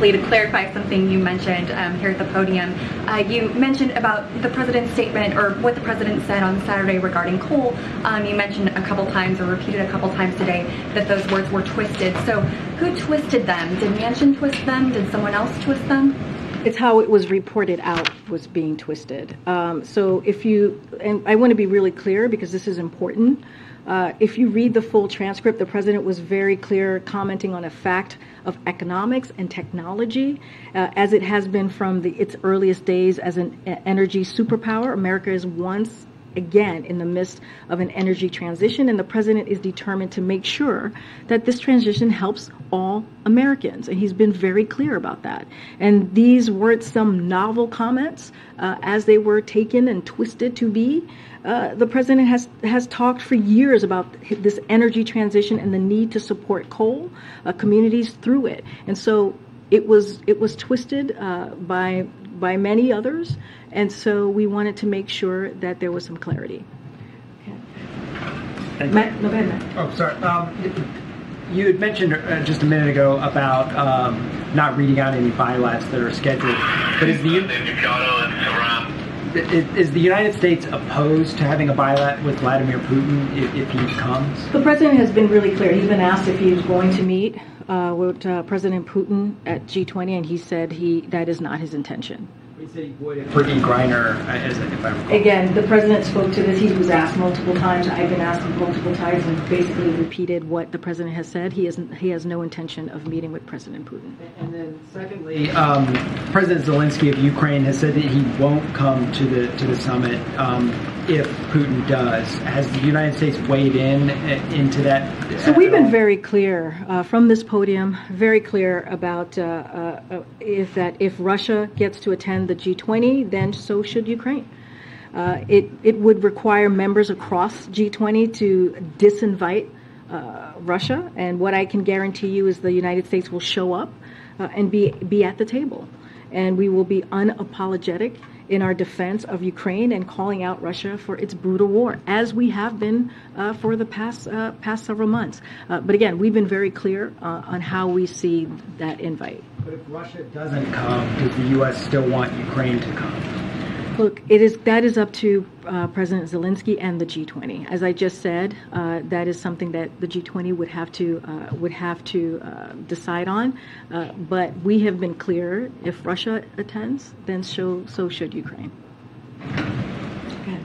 briefly to clarify something you mentioned here at the podium. You mentioned about the president's statement, or what the president said on Saturday regarding coal. You mentioned a couple times, or repeated a couple times today, that those words were twisted. So who twisted them? Did Manchin twist them? Did someone else twist them? It's how it was reported out was being twisted. So if you, and I want to be really clear because this is important, if you read the full transcript, the president was very clear commenting on a fact of economics and technology, as it has been from its earliest days as an energy superpower. America is once again in the midst of an energy transition, and the president is determined to make sure that this transition helps all Americans, and he's been very clear about that. And these weren't some novel comments as they were taken and twisted to be. The president has talked for years about this energy transition and the need to support coal communities through it, and so it was twisted by many others, and so we wanted to make sure that there was some clarity. Okay. Matt, no, go ahead, Matt. Oh, sorry. You had mentioned just a minute ago about not reading out any bilats that are scheduled, but is the United States opposed to having a bilat with Vladimir Putin if he comes? The president has been really clear. He's been asked if he was going to meet with President Putin at G20, and he said that is not his intention. He said he would for E. Greiner, if I recall. Again, the president spoke to this. He was asked multiple times. I've been asked multiple times, and basically repeated what the president has said. He has no intention of meeting with President Putin. And then, secondly, President Zelensky of Ukraine has said that he won't come to the summit if Putin does. Has the United States weighed into that? So we've been very clear from this podium, very clear about if Russia gets to attend the G20, then so should Ukraine. It would require members across G20 to disinvite Russia, and what I can guarantee you is the United States will show up and be at the table, and we will be unapologetic in our defense of Ukraine and calling out Russia for its brutal war, as we have been for the past several months. But again, we've been very clear on how we see that invite. But if Russia doesn't come, does the U.S. still want Ukraine to come? Look, that is up to President Zelensky and the G20. As I just said, that is something that the G20 would have to decide on. But we have been clear: if Russia attends, then so should Ukraine. Okay.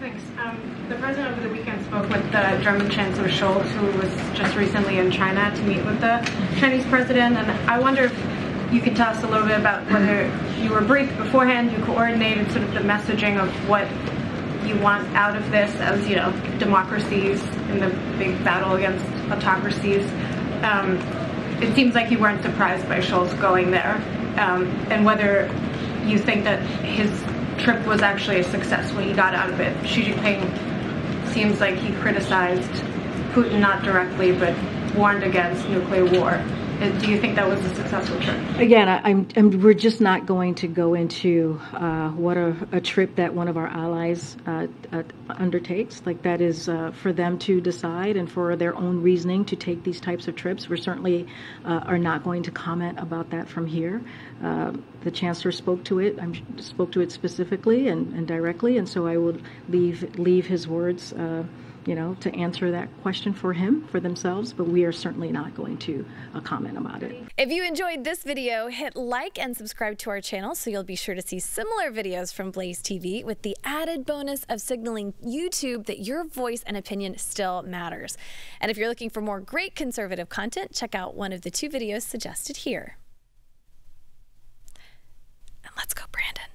Thanks. The president over the weekend spoke with the German Chancellor Scholz, who was just recently in China to meet with the Chinese president, and I wonder if you could tell us a little bit about whether you were briefed beforehand, you coordinated sort of the messaging of what you want out of this, as you know, democracies in the big battle against autocracies. It seems like you weren't surprised by Scholz going there, and whether you think that his trip was actually a success, what he got out of it. Xi Jinping seems like he criticized Putin not directly, but warned against nuclear war. Do you think that was a successful trip? Again, we're just not going to go into what a trip that one of our allies undertakes. Like, that is for them to decide and for their own reasoning to take these types of trips. We certainly are not going to comment about that from here. The Chancellor spoke to it specifically and directly, and so I would leave his words to answer that question for themselves, but we are certainly not going to comment about it. If you enjoyed this video, hit like and subscribe to our channel so you'll be sure to see similar videos from Blaze TV, with the added bonus of signaling YouTube that your voice and opinion still matters. And if you're looking for more great conservative content, check out one of the 2 videos suggested here. And let's go, Brandon.